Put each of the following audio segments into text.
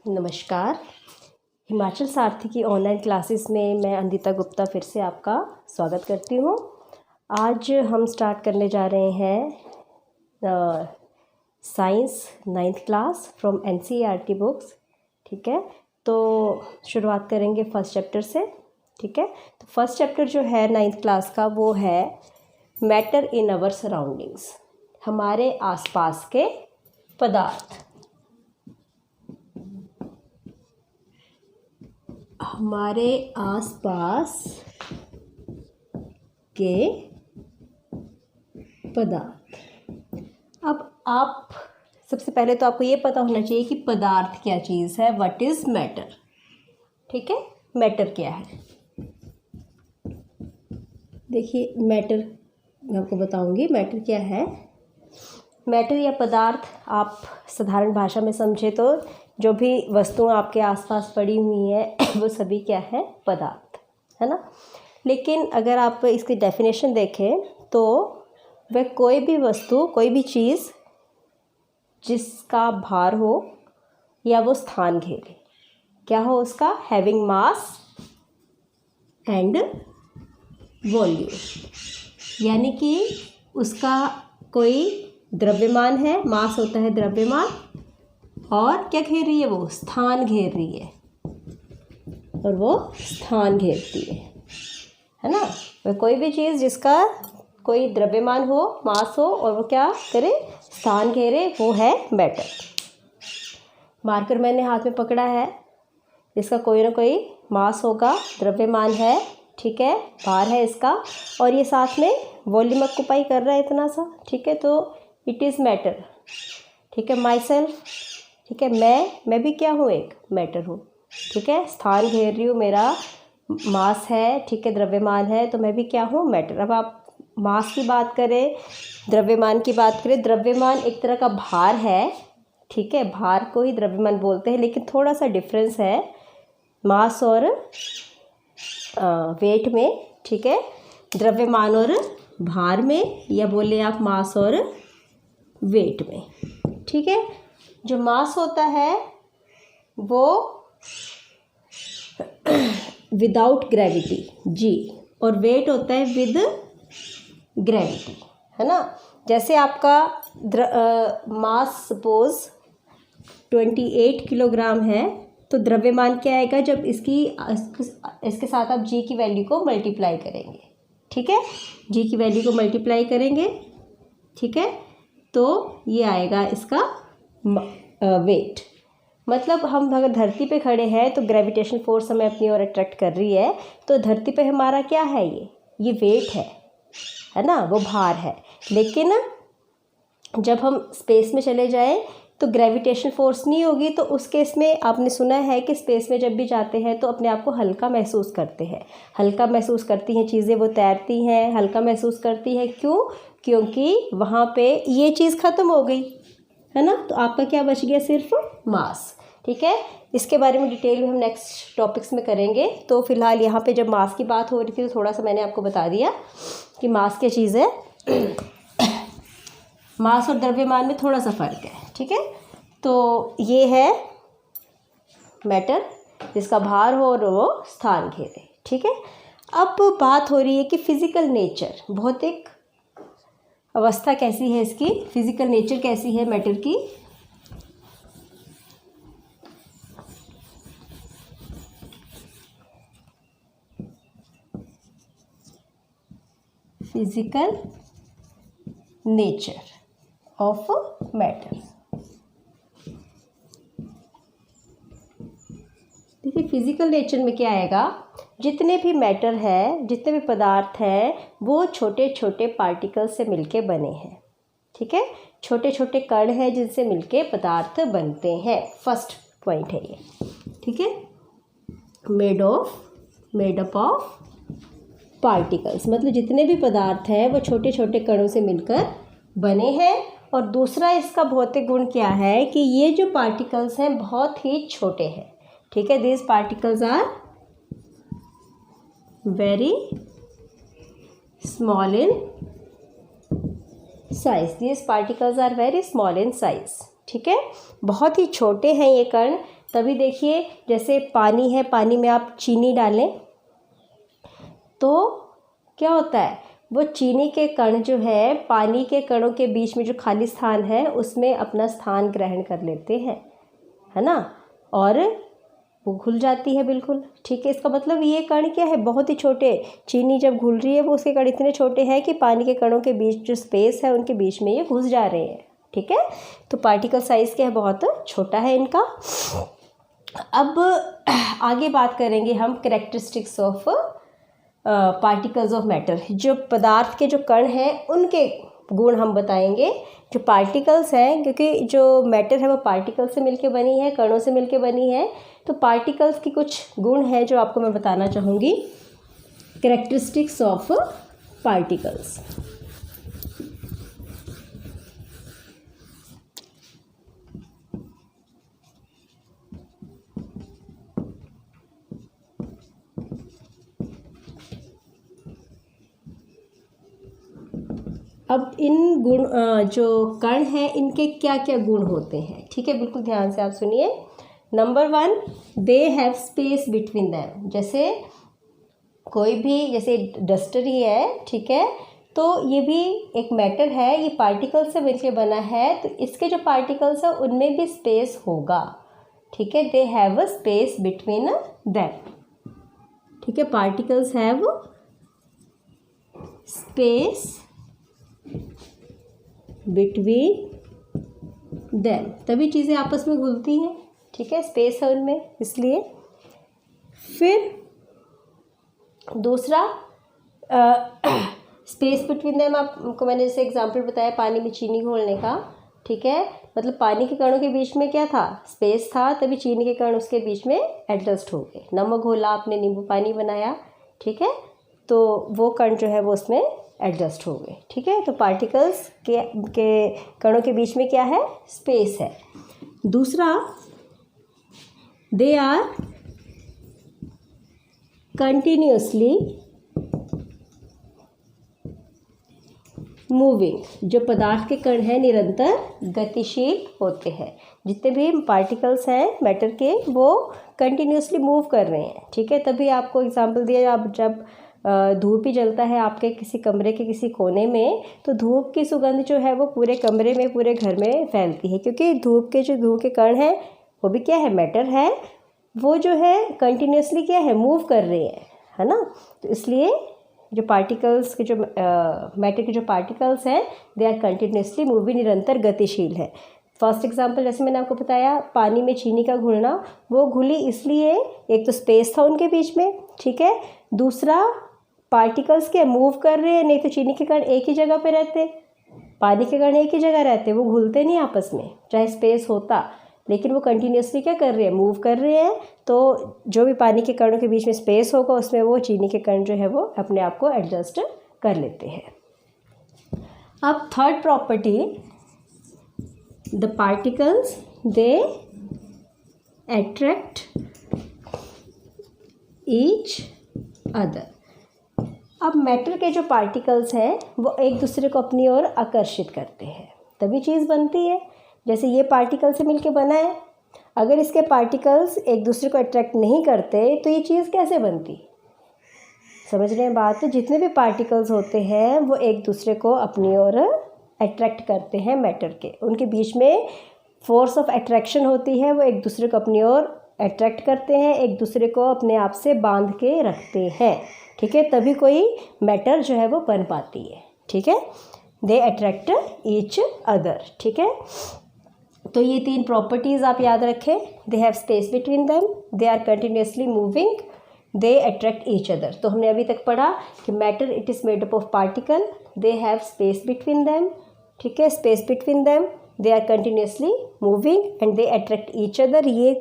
नमस्कार। हिमाचल सारथी की online classes में मैं अंदिता गुप्ता फिर से आपका स्वागत करती हूँ। आज हम स्टार्ट करने जा रहे हैं science 9th class from NCERT books. ठीक है, तो शुरुआत करेंगे फर्स्ट चैप्टर से। ठीक है, तो फर्स्ट चैप्टर जो है 9th क्लास का वो है मैटर इन आवर सराउंडिंग्स, हमारे आसपास के पदार्थ। हमारे आसपास के पदार्थ। अब आप सबसे पहले तो आपको ये पता होना चाहिए कि पदार्थ क्या चीज़ है, व्हाट इज़ मैटर। ठीक है, मैटर क्या है। देखिए मैटर मैं आपको बताऊंगी मैटर क्या है। मैटर या पदार्थ आप साधारण भाषा में समझे तो जो भी वस्तुएं आपके आसपास पड़ी हुई हैं वो सभी क्या है, पदार्थ है ना। लेकिन अगर आप इसकी डेफिनेशन देखें तो वह कोई भी वस्तु, कोई भी चीज़ जिसका भार हो या वो स्थान घेरे, क्या हो उसका, हैविंग मास एंड वॉल्यूम, यानी कि उसका कोई द्रव्यमान है, मास होता है द्रव्यमान, और क्या घेर रही है, वो स्थान घेर रही है, और वो स्थान घेरती है ना। वह कोई भी चीज़ जिसका कोई द्रव्यमान हो, मास हो, और वो क्या करे, स्थान घेरे, वो है मैटर। मार्कर मैंने हाथ में पकड़ा है, जिसका कोई ना कोई मास होगा, द्रव्यमान है, ठीक है, भार है इसका, और ये साथ में वॉल्यूम ऑक्यूपाई कर रहा है इतना सा। ठीक है, तो इट इज़ मैटर। ठीक है, माई सेल्फ, ठीक है, मैं भी क्या हूँ, एक मैटर हूँ। ठीक है, स्थान घेर रही हूँ, मेरा मास है, ठीक है, द्रव्यमान है, तो मैं भी क्या हूँ, मैटर। अब आप मास की बात करें, द्रव्यमान की बात करें, द्रव्यमान एक तरह का भार है। ठीक है, भार को ही द्रव्यमान बोलते हैं, लेकिन थोड़ा सा डिफरेंस है मास और वेट में। ठीक है, द्रव्यमान और भार में, या बोले आप मास और वेट में। ठीक है, जो मास होता है वो विदाउट ग्रेविटी जी, और वेट होता है विद ग्रेविटी, है ना। जैसे आपका मास सपोज 28 किलोग्राम है, तो द्रव्यमान क्या आएगा, जब इसके साथ आप जी की वैल्यू को मल्टीप्लाई करेंगे। ठीक है, जी की वैल्यू को मल्टीप्लाई करेंगे, ठीक है, तो ये आएगा इसका वेट। मतलब हम अगर धरती पे खड़े हैं तो ग्रेविटेशन फोर्स हमें अपनी ओर अट्रैक्ट कर रही है, तो धरती पे हमारा क्या है, ये वेट है ना, वो भार है। लेकिन जब हम स्पेस में चले जाएं तो ग्रेविटेशन फोर्स नहीं होगी, तो उस केस में आपने सुना है कि स्पेस में जब भी जाते हैं तो अपने आप को हल्का महसूस करते हैं, हल्का महसूस करती हैं चीज़ें, वो तैरती हैं, हल्का महसूस करती हैं। क्यों? क्योंकि वहाँ पे ये चीज़ ख़त्म हो गई, है ना, तो आपका क्या बच गया, सिर्फ मास। ठीक है, इसके बारे में डिटेल में हम नेक्स्ट टॉपिक्स में करेंगे। तो फिलहाल यहाँ पे जब मास की बात हो रही थी तो थोड़ा सा मैंने आपको बता दिया कि मास क्या चीज़ है। मास और द्रव्यमान में थोड़ा सा फ़र्क है। ठीक है, तो ये है मैटर, जिसका भार हो और वो स्थान घेरे। ठीक है, अब बात हो रही है कि फिज़िकल नेचर, भौतिक अवस्था कैसी है इसकी, फिज़िकल नेचर कैसी है मैटर की। Physical nature of matter. देखिए फिज़िकल नेचर में क्या आएगा, जितने भी मैटर है, जितने भी पदार्थ हैं, वो छोटे छोटे पार्टिकल से मिलके बने हैं। ठीक है, छोटे छोटे कण हैं जिनसे मिलके पदार्थ बनते हैं। फर्स्ट पॉइंट है ये। ठीक है, मेड अप ऑफ पार्टिकल्स, मतलब जितने भी पदार्थ हैं वो छोटे छोटे कणों से मिलकर बने हैं। और दूसरा इसका भौतिक गुण क्या है कि ये जो पार्टिकल्स हैं बहुत ही छोटे हैं। ठीक है, this particles are very small in size, this particles are very small in size. ठीक है, बहुत ही छोटे हैं ये कण, तभी देखिए जैसे पानी है, पानी में आप चीनी डालें तो क्या होता है, वो चीनी के कण जो है पानी के कणों के बीच में जो खाली स्थान है उसमें अपना स्थान ग्रहण कर लेते हैं, है ना, और वो घुल जाती है बिल्कुल। ठीक है, इसका मतलब ये कण क्या है, बहुत ही छोटे, चीनी जब घुल रही है वो उसके कण इतने छोटे हैं कि पानी के कणों के बीच जो स्पेस है उनके बीच में ये घुस जा रहे हैं। ठीक है, तो पार्टिकल साइज़ क्या है, बहुत छोटा है इनका। अब आगे बात करेंगे हम characteristics of particles of matter. जो पदार्थ के जो कण हैं उनके गुण हम बताएंगे। जो पार्टिकल्स हैं, क्योंकि जो मैटर है वो पार्टिकल से मिलके बनी है, कणों से मिलके बनी है, तो पार्टिकल्स की कुछ गुण हैं जो आपको मैं बताना चाहूँगी। Characteristics of particles. अब इन गुण जो कण हैं इनके क्या क्या गुण होते हैं, ठीक है, बिल्कुल ध्यान से आप सुनिए। Number 1, they have space between them. जैसे कोई भी, जैसे डस्टर ही है, ठीक है, तो ये भी एक मैटर है, ये पार्टिकल से मिलकर बना है, तो इसके जो पार्टिकल्स हैं उनमें भी स्पेस होगा। ठीक है, they have a space between them. ठीक है, particles have space between them, तभी चीज़ें आपस में घुलती हैं। ठीक है, स्पेस है उनमें इसलिए। फिर दूसरा, स्पेस बिटवीन देम, आपको मैंने जैसे एग्जांपल बताया पानी में चीनी घोलने का। ठीक है, मतलब पानी के कणों के बीच में क्या था, स्पेस था, तभी चीनी के कण उसके बीच में एडजस्ट हो गए। नमक घोला आपने, नींबू पानी बनाया, ठीक है, तो वो कण जो है वो उसमें एडजस्ट हो गए। ठीक है, तो पार्टिकल्स के कणों के बीच में क्या है, स्पेस है। दूसरा, दे आर कंटिन्यूसली मूविंग। जो पदार्थ के कण हैं निरंतर गतिशील होते हैं। जितने भी पार्टिकल्स हैं मैटर के वो कंटिन्यूसली मूव कर रहे हैं। ठीक है, तभी आपको एग्जांपल दिया, आप जब धूप ही जलता है आपके किसी कमरे के किसी कोने में, तो धूप की सुगंध जो है वो पूरे कमरे में, पूरे घर में फैलती है, क्योंकि धूप के कण हैं वो भी क्या है, मैटर है, वो जो है कंटिन्यूसली क्या है, मूव कर रहे हैं, है ना। तो इसलिए जो पार्टिकल्स के जो मैटर के जो पार्टिकल्स हैं दे आर कंटिन्यूसली मूविंग, निरंतर गतिशील है। फर्स्ट एग्जांपल जैसे मैंने आपको बताया, पानी में चीनी का घुलना, वो घुली इसलिए, एक तो स्पेस था उनके बीच में, ठीक है, दूसरा पार्टिकल्स के मूव कर रहे हैं, नहीं तो चीनी के कण एक ही जगह पे रहते, पानी के कण एक ही जगह रहते, वो घुलते नहीं आपस में, चाहे स्पेस होता, लेकिन वो कंटिन्यूसली क्या कर रहे हैं, मूव कर रहे हैं। तो जो भी पानी के कणों के बीच में स्पेस होगा उसमें वो चीनी के कण जो है वो अपने आप को एडजस्ट कर लेते हैं। अब third property, the particles they attract each other. अब मैटर के जो पार्टिकल्स हैं वो एक दूसरे को अपनी ओर आकर्षित करते हैं, तभी चीज़ बनती है। जैसे ये पार्टिकल से मिलके बना है, अगर इसके पार्टिकल्स एक दूसरे को अट्रैक्ट नहीं करते तो ये चीज़ कैसे बनती, समझ रहे हैं बात। जितने भी पार्टिकल्स होते हैं वो एक दूसरे को अपनी ओर अट्रैक्ट करते हैं मैटर के, उनके बीच में फोर्स ऑफ अट्रैक्शन होती है, वो एक दूसरे को अपनी ओर अट्रैक्ट करते हैं, एक दूसरे को अपने आप से बांध के रखते हैं। ठीक है, तभी कोई मैटर जो है वो बन पाती है। ठीक है, दे अट्रैक्ट ईच अदर। ठीक है, तो ये 3 प्रॉपर्टीज़ आप याद रखें। They have space between them, they are continuously moving, they attract each other. तो हमने अभी तक पढ़ा कि matter it is made up of particle, they have space between them, ठीक है, space between them, they are continuously moving and they attract each other, ये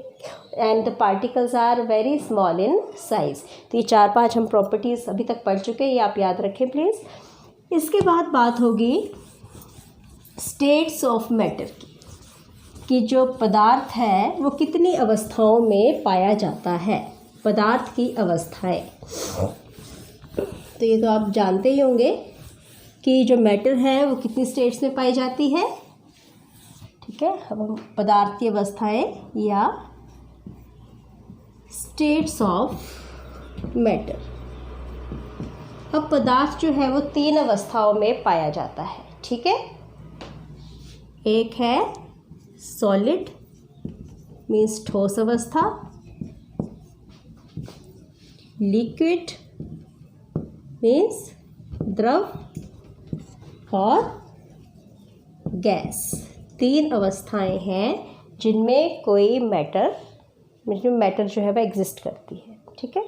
and the particles are very small in size. तो ये 4-5 हम properties अभी तक पढ़ चुके हैं, ये आप याद रखें प्लीज़। इसके बाद बात होगी स्टेट्स ऑफ मैटर की, कि जो पदार्थ है वो कितनी अवस्थाओं में पाया जाता है, पदार्थ की अवस्थाएं। तो ये तो आप जानते ही होंगे कि जो मैटर है वो कितनी स्टेट्स में पाई जाती है। ठीक है, अब हम पदार्थ की अवस्थाएं या स्टेट्स ऑफ मैटर। अब पदार्थ जो है वो 3 अवस्थाओं में पाया जाता है, ठीक है। एक है सॉलिड मीन्स ठोस अवस्था, लिक्विड मीन्स द्रव, और गैस। 3 अवस्थाएं हैं जिनमें कोई मैटर जो है वह एग्जिस्ट करती है, ठीक है।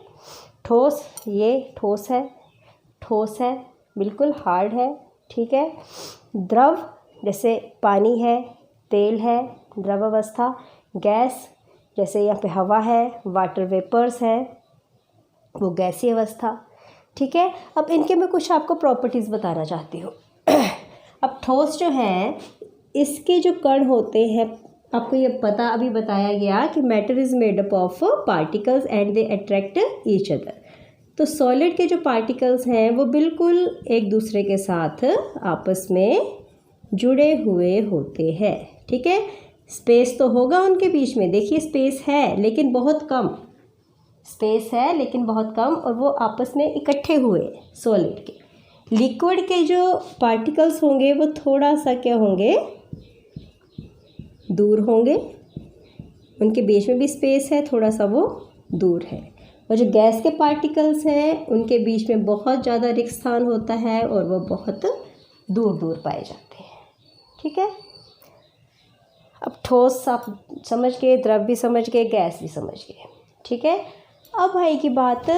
ठोस, ये ठोस है, बिल्कुल हार्ड है, ठीक है। द्रव जैसे पानी है, तेल है, द्रव अवस्था। गैस जैसे यहाँ पे हवा है, वाटर वेपर्स है, वो गैसीय अवस्था, ठीक है। अब इनके मैं कुछ आपको प्रॉपर्टीज़ बताना चाहती हूँ। अब ठोस जो है, इसके जो कण होते हैं, आपको ये अभी बताया गया कि matter is made up of particles and they attract each other. तो सॉलिड के जो पार्टिकल्स हैं वो बिल्कुल एक दूसरे के साथ आपस में जुड़े हुए होते हैं, ठीक है। स्पेस तो होगा उनके बीच में, देखिए स्पेस है लेकिन बहुत कम, और वो आपस में इकट्ठे हुए सॉलिड के। लिक्विड के जो पार्टिकल्स होंगे वो थोड़ा सा क्या होंगे, दूर होंगे, उनके बीच में भी स्पेस है, थोड़ा सा वो दूर है। और जो गैस के पार्टिकल्स हैं उनके बीच में बहुत ज़्यादा रिक्त स्थान होता है और वो बहुत दूर दूर पाए जाते हैं, ठीक है। अब ठोस आप समझ गए, द्रव भी समझ गए, गैस भी समझ गए, ठीक है। अब आएगी बात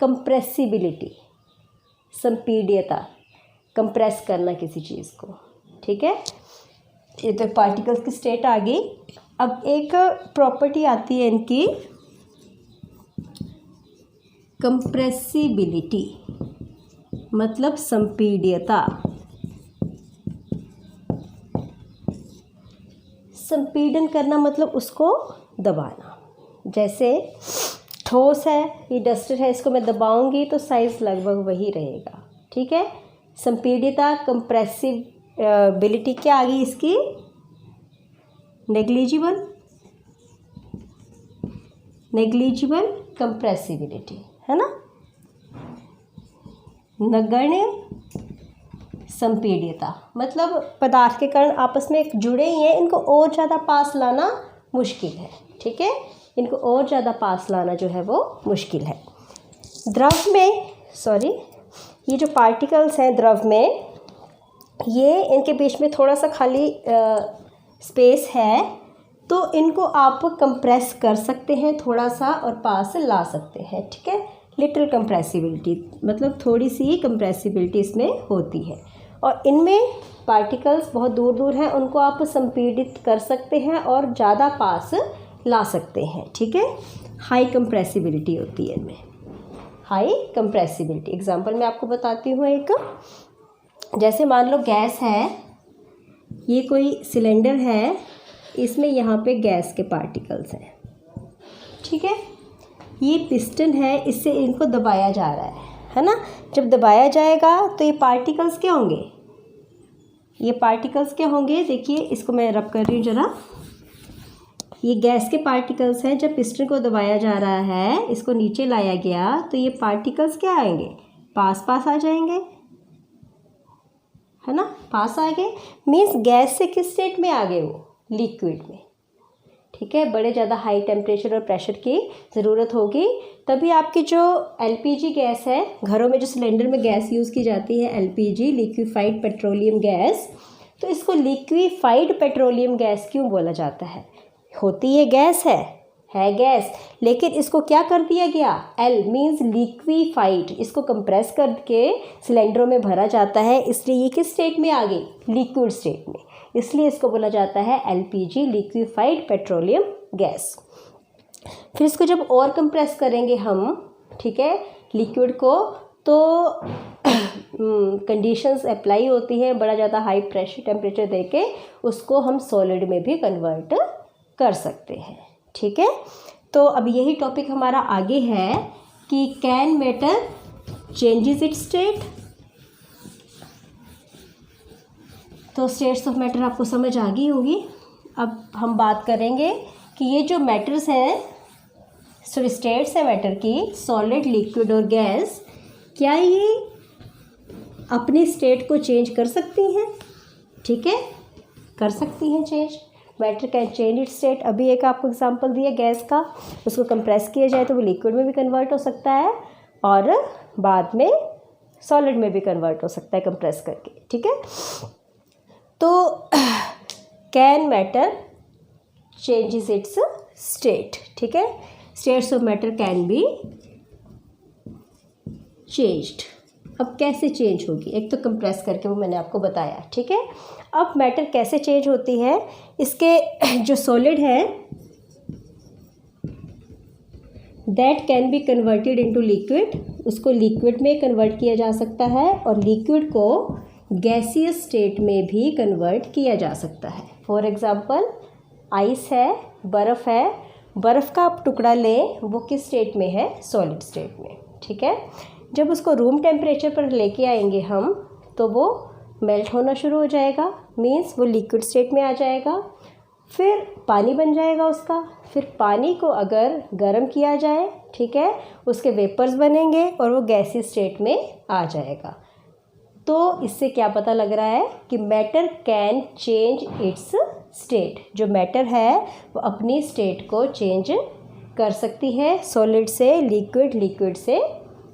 कंप्रेसिबिलिटी, संपीड्यता, कंप्रेस करना किसी चीज़ को, ठीक है। ये तो पार्टिकल्स की स्टेट आ गई। अब एक प्रॉपर्टी आती है इनकी कंप्रेसिबिलिटी, मतलब संपीड्यता। संपीडन करना मतलब उसको दबाना। जैसे ठोस है, ये डस्टर है, इसको मैं दबाऊंगी तो साइज लगभग वही रहेगा, ठीक है। संपीड्यता, कंप्रेसिबिलिटी क्या आ गई इसकी, नेग्लिजिबल कंप्रेसिबिलिटी, है ना। नगण्य संपीड्यता मतलब पदार्थ के कण आपस में जुड़े ही हैं, इनको और ज़्यादा पास लाना मुश्किल है, ठीक है। इनको और ज़्यादा पास लाना जो है वो मुश्किल है। द्रव में ये जो पार्टिकल्स हैं द्रव में, ये इनके बीच में थोड़ा सा खाली स्पेस है, तो इनको आप कंप्रेस कर सकते हैं थोड़ा सा और पास ला सकते हैं, ठीक है। लिटिल कंप्रेसिबिलिटी मतलब थोड़ी सी कंप्रेसिबिलिटी इसमें होती है। और इनमें पार्टिकल्स बहुत दूर दूर हैं, उनको आप संपीडित कर सकते हैं और ज़्यादा पास ला सकते हैं, ठीक है। हाई कंप्रेसिबिलिटी होती है इनमें, हाई कंप्रेसिबिलिटी। एग्जांपल मैं आपको बताती हूँ एक, जैसे मान लो गैस है, ये कोई सिलेंडर है, इसमें यहाँ पे गैस के पार्टिकल्स हैं, ठीक है। ये पिस्टन है, इससे इनको दबाया जा रहा है ना। जब दबाया जाएगा तो ये पार्टिकल्स क्या होंगे, देखिए इसको मैं रब कर रही हूँ ज़रा। ये गैस के पार्टिकल्स हैं, जब पिस्टन को दबाया जा रहा है, इसको नीचे लाया गया, तो ये पार्टिकल्स क्या आएंगे, पास आ जाएंगे, है ना। पास आ गए मीन्स गैस से किस स्टेट में आ गए, वो लिक्विड में, ठीक है। बड़े ज़्यादा हाई टेम्परेचर और प्रेशर की ज़रूरत होगी, तभी आपकी जो एलपीजी गैस है, घरों में जो सिलेंडर में गैस यूज़ की जाती है एलपीजी, लिक्विफाइड पेट्रोलियम गैस, तो इसको लिक्विफाइड पेट्रोलियम गैस क्यों बोला जाता है। होती ये गैस है गैस, लेकिन इसको क्या कर दिया गया, एल मीन्स लिक्विफाइड, इसको कंप्रेस करके सिलेंडरों में भरा जाता है, इसलिए ये किस स्टेट में आ गई, लिक्विड स्टेट में, इसलिए इसको बोला जाता है एलपीजी, लिक्विफाइड पेट्रोलियम गैस। फिर इसको जब और कंप्रेस करेंगे हम, ठीक है, लिक्विड को, तो कंडीशंस अप्लाई होती हैं, बड़ा ज़्यादा हाई प्रेशर टेम्परेचर देके उसको हम सॉलिड में भी कन्वर्ट कर सकते हैं, ठीक है। तो अब यही टॉपिक हमारा आगे है कि can matter changes it's state. तो स्टेट्स ऑफ मैटर आपको समझ आ गई होगी। अब हम बात करेंगे कि ये जो मैटर्स हैं सो स्टेट्स है मैटर की सॉलिड, लिक्विड और गैस, क्या ये अपनी स्टेट को चेंज कर सकती हैं? ठीक है, कर सकती हैं change. Matter can change it state. अभी एक आपको एग्जांपल दिया गैस का, उसको कंप्रेस किया जाए तो वो लिक्विड में भी कन्वर्ट हो सकता है और बाद में सॉलिड में भी कन्वर्ट हो सकता है कंप्रेस करके। ठीक है, तो can matter changes it's state. ठीक है, states of matter can be changed. अब कैसे चेंज होगी? एक तो कंप्रेस करके, वो मैंने आपको बताया। ठीक है, अब मैटर कैसे चेंज होती है? इसके जो सॉलिड है that can be converted into liquid, उसको लिक्विड में कन्वर्ट किया जा सकता है और लिक्विड को गैसियस स्टेट में भी कन्वर्ट किया जा सकता है। फॉर एग्जांपल आइस है, बर्फ़ है, बर्फ़ का आप टुकड़ा लें, वो किस स्टेट में है? सॉलिड स्टेट में। ठीक है, जब उसको रूम टेम्परेचर पर लेके आएंगे हम तो वो मेल्ट होना शुरू हो जाएगा, मीन्स वो लिक्विड स्टेट में आ जाएगा। फिर पानी बन जाएगा उसका। फिर पानी को अगर गर्म किया जाए, ठीक है, उसके वेपर्स बनेंगे और वो गैसी स्टेट में आ जाएगा। तो इससे क्या पता लग रहा है कि matter can change it's state. जो मैटर है वो अपनी स्टेट को चेंज कर सकती है, सॉलिड से लिक्विड, लिक्विड से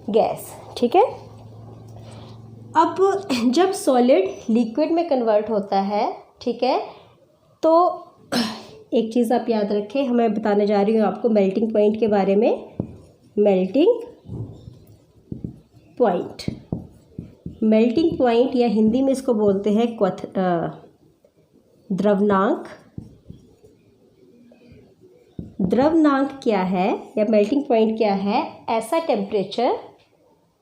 गैस। ठीक है, अब जब सॉलिड लिक्विड में कन्वर्ट होता है, ठीक है, तो एक चीज़ आप याद रखें, मैं बताने जा रही हूँ आपको मेल्टिंग पॉइंट के बारे में। मेल्टिंग पॉइंट, मेल्टिंग पॉइंट या हिंदी में इसको बोलते हैं द्रवनांक। द्रवनांक क्या है या मेल्टिंग पॉइंट क्या है? ऐसा टेम्परेचर,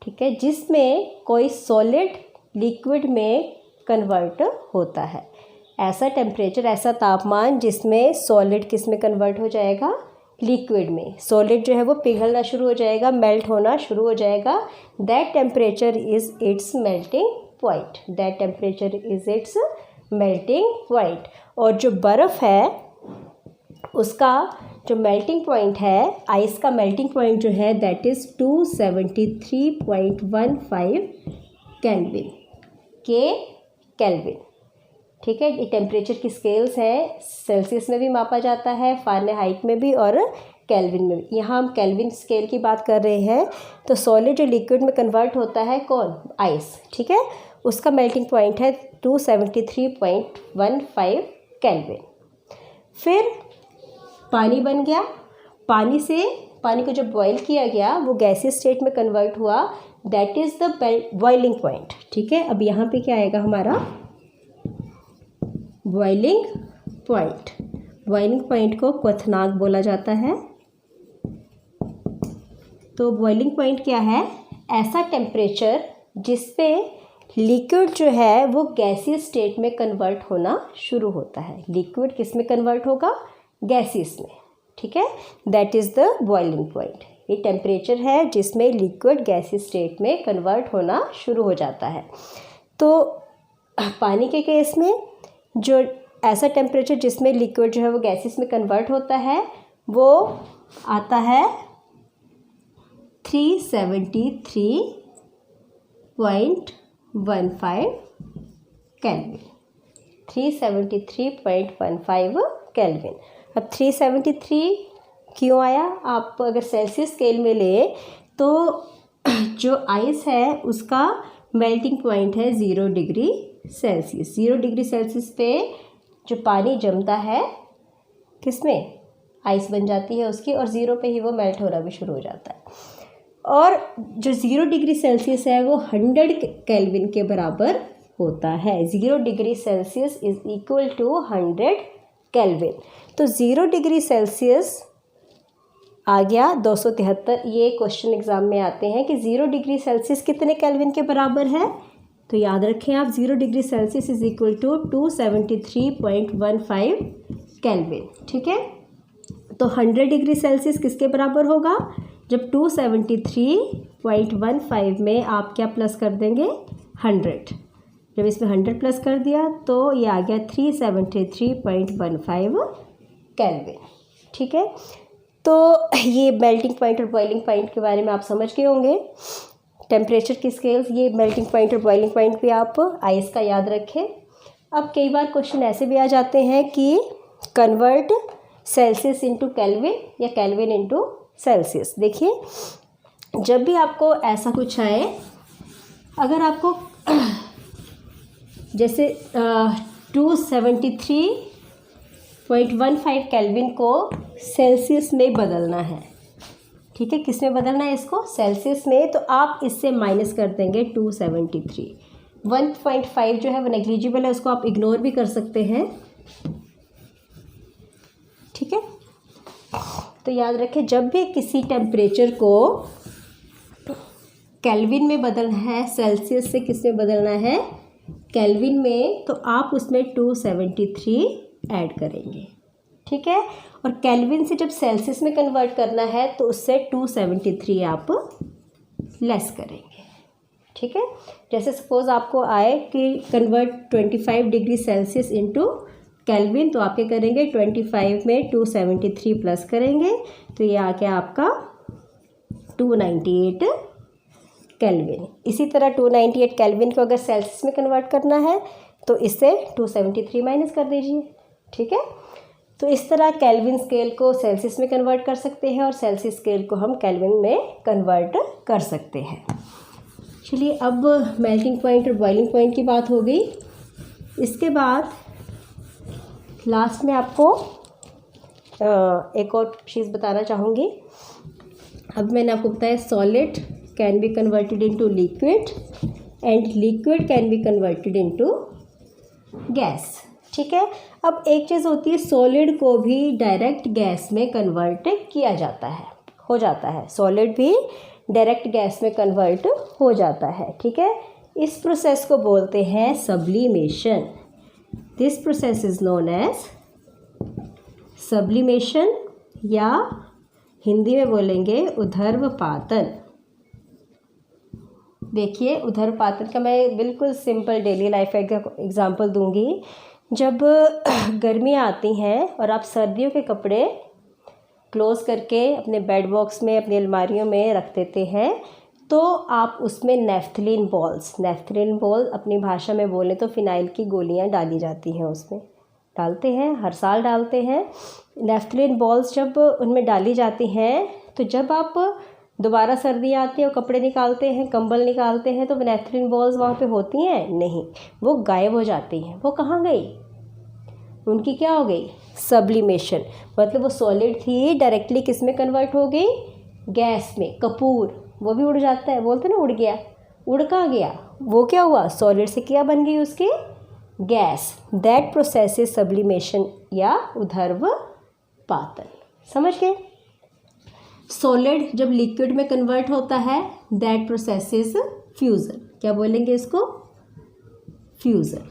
ठीक है, जिसमें कोई सॉलिड लिक्विड में कन्वर्ट होता है। ऐसा टेम्परेचर, ऐसा तापमान जिसमें सॉलिड किस में कन्वर्ट हो जाएगा? लिक्विड में। सॉलिड जो है वो पिघलना शुरू हो जाएगा, मेल्ट होना शुरू हो जाएगा। That temperature is it's melting point. That temperature is it's melting point. और जो बर्फ़ है उसका जो मेल्टिंग पॉइंट है, आइस का मेल्टिंग पॉइंट जो है दैट इज़ 273.15 केल्विन, केल्विन। ठीक है, ये टेम्परेचर की स्केल्स हैं, सेल्सियस में भी मापा जाता है, फ़ारेनहाइट में भी और केल्विन में भी। यहाँ हम केल्विन स्केल की बात कर रहे हैं। तो सॉलिड जो लिक्विड में कन्वर्ट होता है, कौन? आइस। ठीक है, उसका मेल्टिंग पॉइंट है 273.15 केल्विन। फिर पानी बन गया, पानी को जब बॉयल किया गया वो गैसियस स्टेट में कन्वर्ट हुआ, that is the boiling point. ठीक है, अब यहाँ पे क्या आएगा हमारा? Boiling point. बॉइलिंग पॉइंट को क्वथनांक बोला जाता है। तो बॉइलिंग पॉइंट क्या है? ऐसा टेम्परेचर जिसपे लिक्विड जो है वो गैसियस स्टेट में कन्वर्ट होना शुरू होता है। लिक्विड किस में कन्वर्ट होगा? गैसियस में। ठीक है, that is the boiling point. ये टेम्परेचर है जिसमें लिक्विड गैसियस स्टेट में कन्वर्ट होना शुरू हो जाता है। तो पानी के केस में जो ऐसा टेम्परेचर जिसमें लिक्विड जो है वो गैसेस में कन्वर्ट होता है वो आता है 373.15 केल्विन। 373.15 केल्विन। अब 373 क्यों आया? आप अगर सेल्सियस स्केल में ले तो जो आइस है उसका मेल्टिंग पॉइंट है 0 डिग्री सेल्सियस। 0 डिग्री सेल्सियस पे जो पानी जमता है किसमें? आइस बन जाती है उसकी, और 0 पे ही वो मेल्ट होना भी शुरू हो जाता है। और जो 0 डिग्री सेल्सियस है वो 100 केल्विन के बराबर होता है। 0 degree Celsius is equal to 100 kelvin. तो 0 डिग्री सेल्सियस आ गया 273। ये क्वेश्चन एग्जाम में आते हैं कि 0 डिग्री सेल्सियस कितने केल्विन के बराबर है? तो याद रखें आप, 0 degree Celsius is equal to 273.15 kelvin. ठीक है, तो 100 डिग्री सेल्सियस किसके बराबर होगा? जब 273.15 में आप क्या प्लस कर देंगे? 100। जब इसमें 100 प्लस कर दिया तो ये आ गया 373.15 केल्विन। ठीक है, तो ये मेल्टिंग पॉइंट और बॉइलिंग पॉइंट के बारे में आप समझ गए होंगे। टेम्परेचर की स्केल्स, ये मेल्टिंग पॉइंट और बॉइलिंग पॉइंट भी आप आइस का याद रखें। अब कई बार क्वेश्चन ऐसे भी आ जाते हैं कि कन्वर्ट सेल्सियस इंटू केल्विन या केल्विन इंटू सेल्सियस। देखिए, जब भी आपको ऐसा कुछ आए, अगर आपको जैसे 273.15 केल्विन को सेल्सियस में बदलना है, ठीक है, किस में बदलना है इसको? सेल्सियस में। तो आप इससे माइनस कर देंगे 273। 1.5 जो है वो नेग्लिजिबल है, उसको आप इग्नोर भी कर सकते हैं, ठीक है। तो याद रखें, जब भी किसी टेम्परेचर को केल्विन में बदलना है, सेल्सियस से किस में बदलना है? केल्विन में, तो आप उसमें 273 ऐड करेंगे, ठीक है। और केल्विन से जब सेल्सियस में कन्वर्ट करना है तो उससे 273 आप लेस करेंगे, ठीक है। जैसे सपोज आपको आए कि convert 25 degree Celsius into kelvin, तो आप क्या करेंगे? 25 में 273 प्लस करेंगे, तो ये आ गया आपका 298 केल्विन। इसी तरह 298 केल्विन को अगर सेल्सियस में कन्वर्ट करना है तो इससे 273 माइनस कर दीजिए, ठीक है। तो इस तरह केल्विन स्केल को सेल्सियस में कन्वर्ट कर सकते हैं और सेल्सियस स्केल को हम केल्विन में कन्वर्ट कर सकते हैं। चलिए, अब मेल्टिंग पॉइंट और बॉइलिंग पॉइंट की बात हो गई। इसके बाद लास्ट में आपको एक और चीज़ बताना चाहूँगी। अब मैंने आपको बताया solid can be converted into liquid and liquid can be converted into gas, ठीक है। अब एक चीज़ होती है, सॉलिड को भी डायरेक्ट गैस में कन्वर्ट किया जाता है, हो जाता है। सॉलिड भी डायरेक्ट गैस में कन्वर्ट हो जाता है, ठीक है। इस प्रोसेस को बोलते हैं sublimation. This process is known as sublimation, या हिंदी में बोलेंगे उधर्वपातन। देखिए, उधर्वपातन का मैं बिल्कुल सिंपल डेली लाइफ का एग्जांपल दूंगी। जब गर्मियाँ आती हैं और आप सर्दियों के कपड़े क्लोज करके अपने बेड बॉक्स में, अपनी अलमारियों में रख देते हैं, तो आप उसमें नेफ्थलीन बॉल अपनी भाषा में बोलें तो फिनाइल की गोलियां डाली जाती हैं, उसमें डालते हैं, हर साल डालते हैं। नेफ्थलीन बॉल्स जब उनमें डाली जाती हैं, तो जब आप दोबारा सर्दी आती है और कपड़े निकालते हैं, कंबल निकालते हैं, तो नेफ्थलीन बॉल्स वहाँ पे होती हैं? नहीं, वो गायब हो जाती हैं। वो कहाँ गई? उनकी क्या हो गई? सब्लिमेशन। मतलब वो सॉलिड थी, डायरेक्टली किस में कन्वर्ट हो गई? गैस में। कपूर वो भी उड़ जाता है, बोलते ना उड़ गया, उड़ कहाँ गया? वो क्या हुआ? सॉलिड से क्या बन गई उसकी? Gas. That process is sublimation या उधर्वपातन। समझ गए? सॉलिड जब लिक्विड में कन्वर्ट होता है, दैट प्रोसेस इज फ्यूजन। क्या बोलेंगे इसको? फ्यूजन,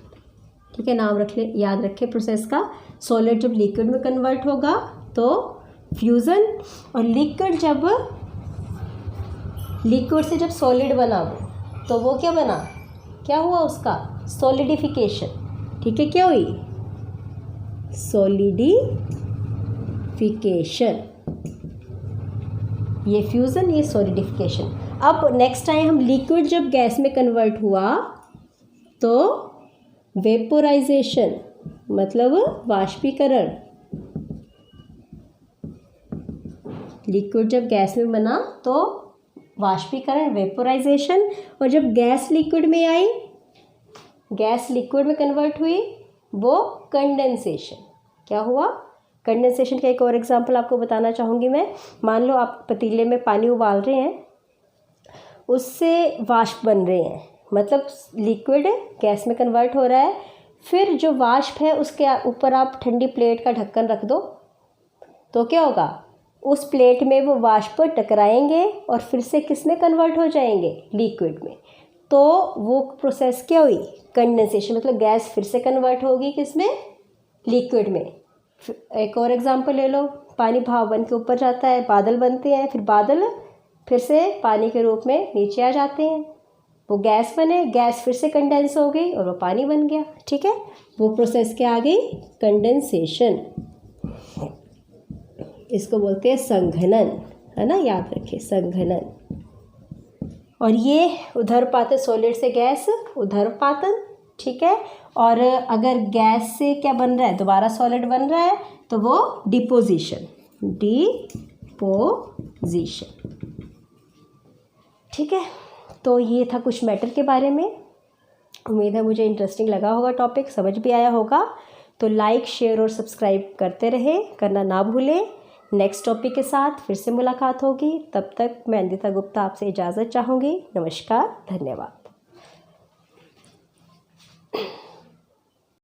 ठीक है। नाम रख ले, याद रखें प्रोसेस का। सॉलिड जब लिक्विड में कन्वर्ट होगा तो फ्यूजन, और लिक्विड से जब सॉलिड बना वो, तो वो क्या बना? क्या हुआ उसका? सॉलिडिफिकेशन, ठीक है। क्या हुई? सॉलिडिफिकेशन। ये फ्यूज़न, ये सॉलिडिफिकेशन। अब नेक्स्ट टाइम हम लिक्विड जब गैस में कन्वर्ट हुआ तो वेपोराइजेशन, मतलब वाष्पीकरण। लिक्विड जब गैस में बना तो वाष्पीकरण, वेपोराइजेशन। और जब गैस लिक्विड में आई, गैस लिक्विड में कन्वर्ट हुई, वो कंडेंसेशन। क्या हुआ? कंडेंसेशन का एक और एग्जांपल आपको बताना चाहूँगी मैं। मान लो आप पतीले में पानी उबाल रहे हैं, उससे वाष्प बन रहे हैं, मतलब लिक्विड गैस में कन्वर्ट हो रहा है। फिर जो वाष्प है उसके ऊपर आप ठंडी प्लेट का ढक्कन रख दो, तो क्या होगा? उस प्लेट में वो वाष्प टकराएंगे और फिर से किस में कन्वर्ट हो जाएंगे? लिक्विड में। तो वो प्रोसेस क्या हुई? कंडेंसेशन। मतलब गैस फिर से कन्वर्ट होगी किस में? लिक्विड में। एक और एग्जांपल ले लो, पानी भाप बन के ऊपर जाता है, बादल बनते हैं, फिर बादल फिर से पानी के रूप में नीचे आ जाते हैं। वो गैस बने, गैस फिर से कंडेंस हो गई और वो पानी बन गया, ठीक है। वो प्रोसेस क्या आ गई? कंडेंसेशन। इसको बोलते हैं संघनन, है ना, याद रखिए संघनन। और ये ऊर्ध्वपातन, सॉलिड से गैस ऊर्ध्वपातन, ठीक है। और अगर गैस से क्या बन रहा है, दोबारा सॉलिड बन रहा है, तो वो डिपोजिशन, डिपोजिशन, ठीक है। तो ये था कुछ मैटर के बारे में। उम्मीद है मुझे इंटरेस्टिंग लगा होगा, टॉपिक समझ भी आया होगा। तो लाइक, शेयर और सब्सक्राइब करते रहे, करना ना भूलें। नेक्स्ट टॉपिक के साथ फिर से मुलाकात होगी। तब तक मैं अंदिता गुप्ता आपसे इजाज़त चाहूँगी। नमस्कार, धन्यवाद।